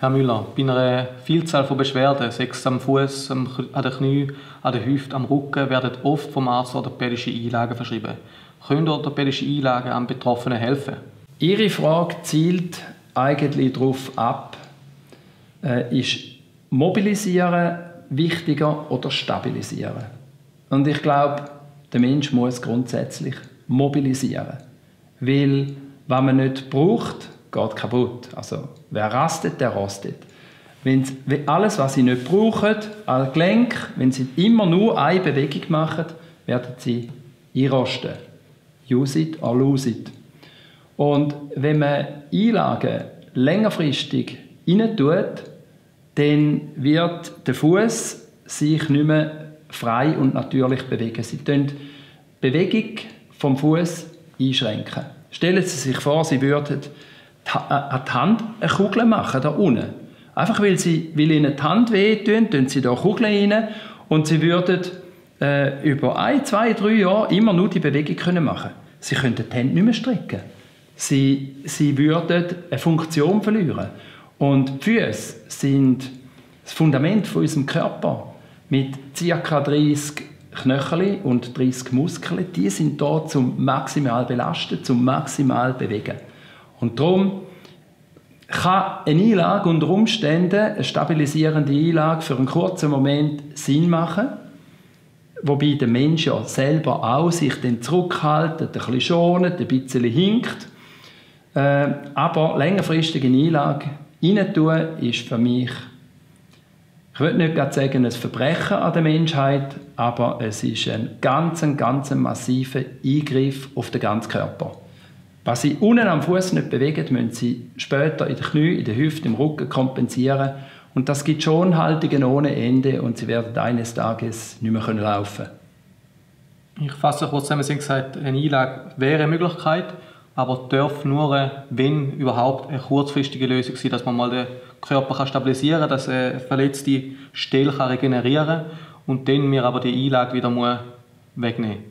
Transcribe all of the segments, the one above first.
Herr Müller, bei einer Vielzahl von Beschwerden, sei es am Fuß, an den Knien, an der Hüfte, am Rücken, werden oft vom Arzt orthopädische Einlagen verschrieben. Können orthopädische Einlagen am Betroffenen helfen? Ihre Frage zielt eigentlich darauf ab, ist Mobilisieren wichtiger oder Stabilisieren? Und ich glaube, der Mensch muss grundsätzlich mobilisieren. Weil, was man nicht braucht, geht kaputt. Also, wer rastet, der rostet. Wenn alles, was sie nicht brauchen, als Gelenk, wenn sie immer nur eine Bewegung machen, werden sie einrosten. Use it or lose it. Und wenn man Einlagen längerfristig rein tut, dann wird der Fuß sich nicht mehr frei und natürlich bewegen. Sie tun die Bewegung vom Fuß einschränken. Stellen Sie sich vor, Sie würden an die Hand eine Kugel machen, da unten. Einfach weil Ihnen die Hand wehtut, tun Sie da Kugeln rein und Sie würden über 1, 2, 3 Jahre immer nur die Bewegung machen können. Sie könnten die Hände nicht mehr strecken. Sie würden eine Funktion verlieren. Und die Füße sind das Fundament von unserem Körper. Mit ca. 30 Knöcheln und 30 Muskeln, die sind da zum maximal belasten, zum maximal bewegen. Und darum kann eine Einlage unter Umständen, eine stabilisierende Einlage für einen kurzen Moment Sinn machen, wobei der Mensch ja selber auch sich dann zurückhaltet, ein bisschen schont, ein bisschen hinkt. Aber längerfristige Einlage rein tun, ist für mich, ich würde nicht gerade sagen, ein Verbrechen an der Menschheit, aber es ist ein ganz massiver Eingriff auf den ganzen Körper. Was sie unten am Fuß nicht bewegen, müssen sie später in den Knien, in der Hüfte, im Rücken kompensieren. Und das gibt Schonhaltungen ohne Ende und sie werden eines Tages nicht mehr laufen können. Ich fasse kurz zusammen, Sie haben gesagt, eine Einlage wäre eine Möglichkeit, aber darf nur, wenn überhaupt, eine kurzfristige Lösung sein, dass man mal den Körper stabilisieren kann, dass eine verletzte Stelle regenerieren kann und dann mir aber die Einlage wieder wegnehmen muss.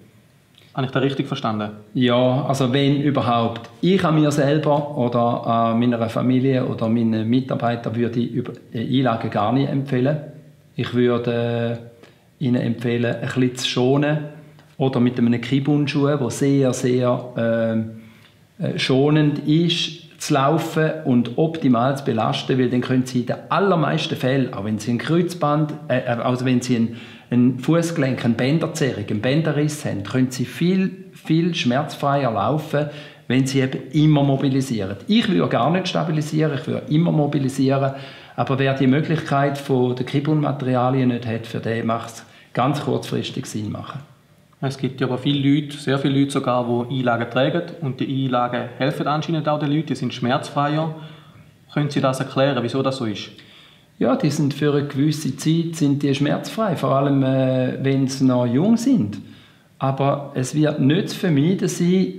Habe ich das richtig verstanden? Ja, also wenn überhaupt. Ich an mir selber oder an meiner Familie oder meinen Mitarbeitern würde ich Einlagen gar nicht empfehlen. Ich würde ihnen empfehlen, ein bisschen zu schonen oder mit einem Kibun-Schuh, der sehr, sehr schonend ist, zu laufen und optimal zu belasten, weil dann können Sie in den allermeisten Fällen, auch wenn Sie ein Kreuzband, also wenn Sie ein Fußgelenk, eine Bänderzerrung, einen Bänderriss haben, können Sie viel schmerzfreier laufen, wenn Sie eben immer mobilisieren. Ich würde gar nicht stabilisieren, ich würde immer mobilisieren, aber wer die Möglichkeit von den Kibun-Materialien nicht hat, für den macht es ganz kurzfristig Sinn machen. Es gibt ja aber viele Leute, sehr viele Leute sogar, die Einlagen tragen und die Einlagen helfen anscheinend auch den Leuten, die sind schmerzfreier. Können Sie das erklären, wieso das so ist? Ja, die sind für eine gewisse Zeit schmerzfrei, vor allem wenn sie noch jung sind. Aber es wird nicht vermieden sein,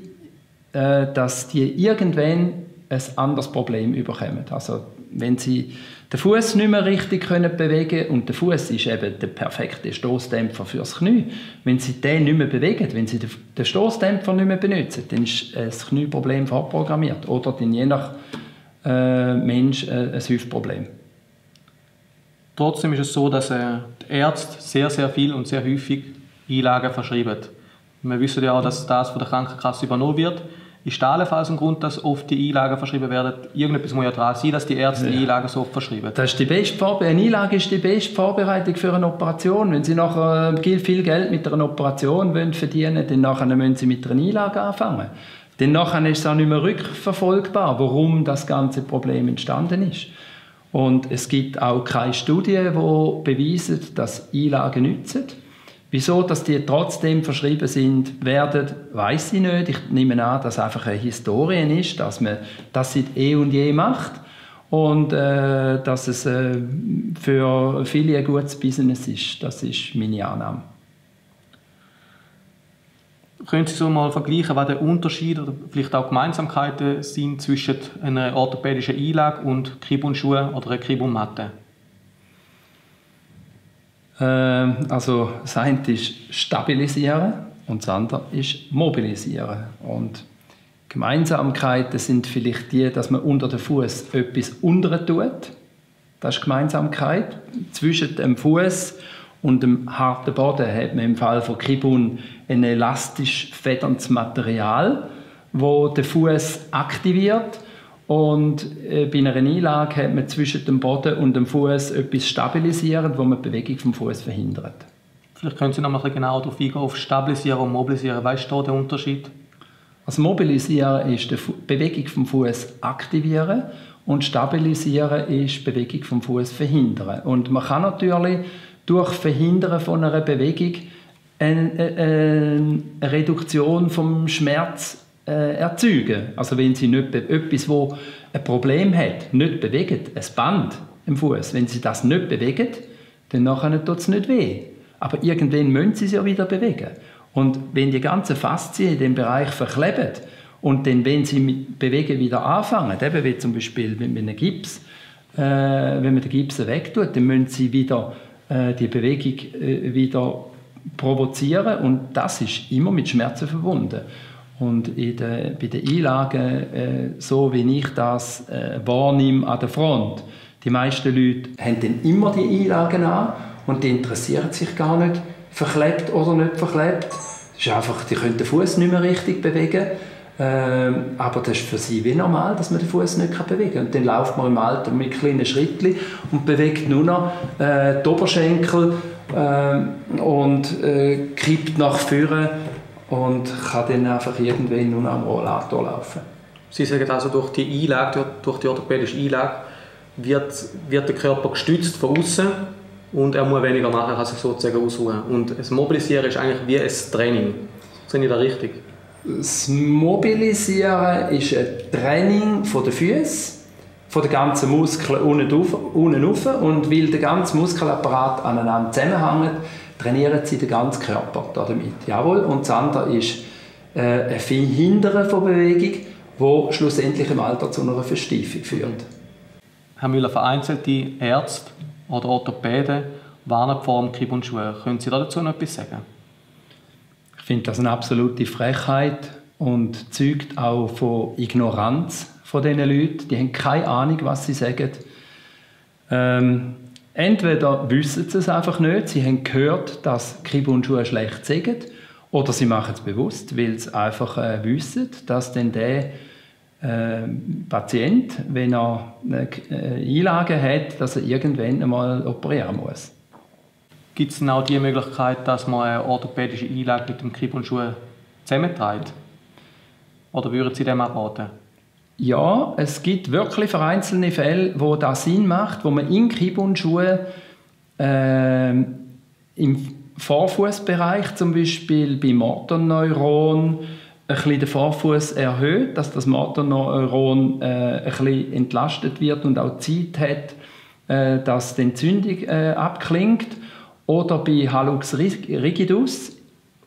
dass die irgendwann ein anderes Problem bekommen. Also wenn sie den Fuß nicht mehr richtig bewegen können, und der Fuß ist eben der perfekte Stoßdämpfer fürs Knie. Wenn sie den nicht mehr bewegen, wenn sie den Stoßdämpfer nicht mehr benutzen, dann ist das Knieproblem vorprogrammiert. Oder dann je nach Mensch ein Hüftproblem. Trotzdem ist es so, dass die Ärzte sehr, sehr viel und sehr häufig Einlagen verschreiben. Wir wissen ja auch, dass das von der Krankenkasse übernommen wird. Ist das allenfalls ein Grund, dass oft die Einlagen verschrieben werden? Irgendetwas muss ja daran sein, dass die Ärzte die Einlagen so oft verschreiben. Das ist die beste eine Einlage ist die beste Vorbereitung für eine Operation. Wenn Sie nachher viel Geld mit einer Operation verdienen wollen, dann nachher müssen Sie mit einer Einlage anfangen. Dann nachher ist es auch nicht mehr rückverfolgbar, warum das ganze Problem entstanden ist. Und es gibt auch keine Studien, die beweisen, dass Einlagen nützen. Wieso, dass die trotzdem verschrieben sind werden, weiss ich nicht. Ich nehme an, dass es einfach eine Historie ist, dass man das seit eh und je macht und dass es für viele ein gutes Business ist. Das ist meine Annahme. Können Sie so mal vergleichen, was der Unterschied oder vielleicht auch Gemeinsamkeiten sind zwischen einer orthopädischen Einlage und Kibun-Schuhen oder einer Kibun-Matte? Also das eine ist stabilisieren und das andere ist mobilisieren. Und Gemeinsamkeiten sind vielleicht die, dass man unter den Fuß etwas unten tut. Das ist die Gemeinsamkeit. Zwischen dem Fuß und dem harten Boden hat man im Fall von Kibun ein elastisch federndes Material, das den Fuß aktiviert. Und bei einer Einlage hat man zwischen dem Boden und dem Fuß etwas stabilisierend, wo man die Bewegung vom Fuß verhindert. Vielleicht können Sie noch mal ein bisschen genauer darauf eingehen, auf Stabilisieren und Mobilisieren. Weißt du da den Unterschied? Also Mobilisieren ist die Bewegung vom Fuß aktivieren und Stabilisieren ist die Bewegung vom Fuß verhindern. Und man kann natürlich durch Verhindern von einer Bewegung eine Reduktion vom Schmerz erzeugen. Also wenn Sie nicht etwas, wo ein Problem hat, nicht bewegen, ein Band im Fuß, wenn Sie das nicht bewegen, dann tut es nicht weh. Aber irgendwann müssen Sie es ja wieder bewegen. Und wenn die ganzen Faszien in dem Bereich verkleben und dann, wenn Sie mit Bewegen wieder anfangen, eben wie zum Beispiel mit einem Gips, wenn man den Gips wegtut, dann müssen Sie wieder die Bewegung wieder provozieren und das ist immer mit Schmerzen verbunden. Und bei den Einlagen, so wie ich das wahrnehme an der Front, die meisten Leute haben dann immer die Einlagen an und die interessieren sich gar nicht, verklebt oder nicht verklebt. Das ist einfach, die können den Fuß nicht mehr richtig bewegen. Aber das ist für sie wie normal, dass man den Fuß nicht bewegen kann. Und dann läuft man im Alter mit kleinen Schritten und bewegt nur noch die Oberschenkel und kippt nach vorne und kann dann einfach irgendwann nur noch am Rollator laufen. Sie sagen also, durch die Einlage, durch die orthopädische Einlage wird der Körper gestützt von außen und er muss weniger machen, kann sich sozusagen ausruhen. Und das Mobilisieren ist eigentlich wie ein Training. Sehe ich das richtig? Das Mobilisieren ist ein Training der Füße, von den ganzen Muskeln unten rauf. Und weil der ganze Muskelapparat aneinander zusammenhängt, trainieren sie den ganzen Körper damit. Jawohl. Und das andere ist ein Verhindern von Bewegung, das schlussendlich im Alter zu einer Verstiefung führt. Herr Müller, vereinzelte Ärzte oder Orthopäden warnen vor dem Kibun-Schuh. Können Sie dazu noch etwas sagen? Ich finde das eine absolute Frechheit und zeugt auch von Ignoranz von diesen Leuten. Die haben keine Ahnung, was sie sagen. Entweder wissen sie es einfach nicht, sie haben gehört, dass Kibun-Schuhe schlecht sind, oder sie machen es bewusst, weil sie einfach wissen, dass dann der Patient, wenn er eine Einlage hat, dass er irgendwann einmal operieren muss. Gibt es denn auch die Möglichkeit, dass man eine orthopädische Einlage mit dem Kibun-Schuh zusammenträgt? Oder würden Sie dem abraten? Ja, es gibt wirklich vereinzelte Fälle, wo das Sinn macht, wo man in Kibun-Schuhen im Vorfußbereich, zum Beispiel beim Motorneuron, ein bisschen den Vorfuß erhöht, dass das Motorneuron ein bisschen entlastet wird und auch Zeit hat, dass die Entzündung abklingt. Oder bei Hallux rigidus,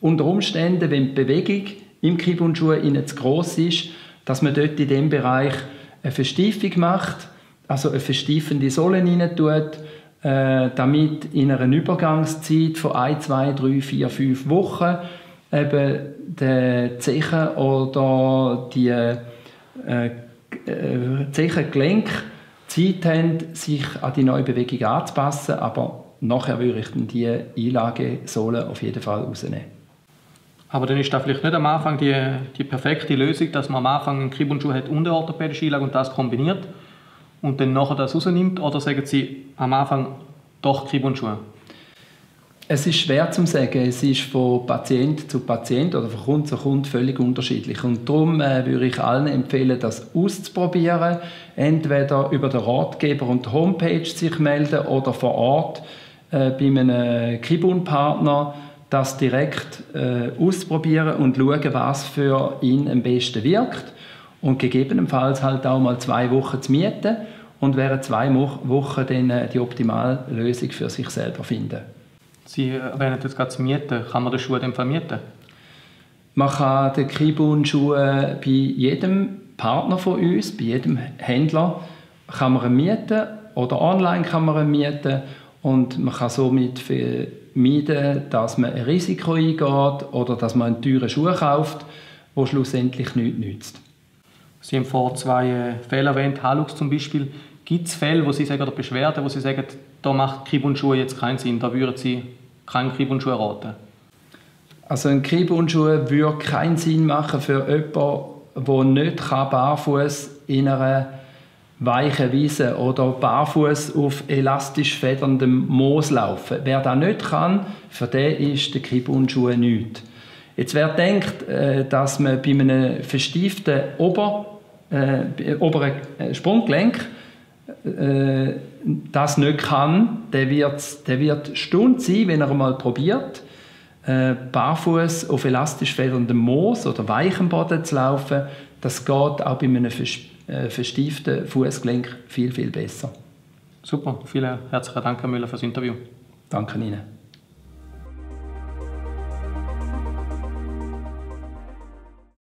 unter Umständen, wenn die Bewegung im Kibun-Schuh zu gross ist, dass man dort in diesem Bereich eine Verstiefung macht, also eine verstiefende Sohle rein tut, damit in einer Übergangszeit von 1, 2, 3, 4, 5 Wochen eben die Zechen oder die Zechengelenke Zeit haben, sich an die neue Bewegung anzupassen, aber nachher würde ich die Einlagesohle auf jeden Fall rausnehmen. Aber dann ist das vielleicht nicht am Anfang die perfekte Lösung, dass man am Anfang einen Kibun-Schuh hat und eine orthopädische Einlage und das kombiniert und dann nachher das rausnimmt? Oder sagen Sie am Anfang doch Kibun-Schuh? Es ist schwer zu sagen. Es ist von Patient zu Patient oder von Kunde zu Kunde völlig unterschiedlich. Und darum würde ich allen empfehlen, das auszuprobieren. Entweder über den Ratgeber und die Homepage sich melden oder vor Ort bei einem Kibun-Partner das direkt ausprobieren und schauen, was für ihn am besten wirkt. Und gegebenenfalls halt auch mal 2 Wochen zu mieten und während 2 Wochen dann die optimale Lösung für sich selber finden. Sie erwähnen jetzt gerade das Mieten. Kann man den Schuh in dem Fall mieten? Man kann den Kibun-Schuh bei jedem Partner von uns, bei jedem Händler, kann man ihn mieten oder online kann man ihn mieten und man kann somit vermeiden, dass man ein Risiko eingeht oder dass man einen teuren Schuh kauft, der schlussendlich nichts nützt. Sie haben vor 2 Fällen erwähnt, Hallux zum Beispiel. Gibt es Fälle, wo Sie sagen, oder Beschwerden, wo Sie sagen, da macht Kibun-Schuhe jetzt keinen Sinn, da würden Sie keinen Kibun-Schuh raten? Also ein Kibun-Schuh würde keinen Sinn machen für jemanden, der nicht barfuß in einer weichen Wiese oder barfuß auf elastisch federndem Moos laufen. Wer das nicht kann, für den ist der Kibun-Schuh nichts. Jetzt wer denkt, dass man bei einem verstieften oberen Sprunggelenk das nicht kann, der wird stumm sein, wenn er einmal probiert, barfuß auf elastisch federndem Moos oder weichem Boden zu laufen. Das geht auch bei einem verstieften Fußgelenk viel, viel besser. Super, vielen herzlichen Dank, Herr Müller, für das Interview. Danke Ihnen.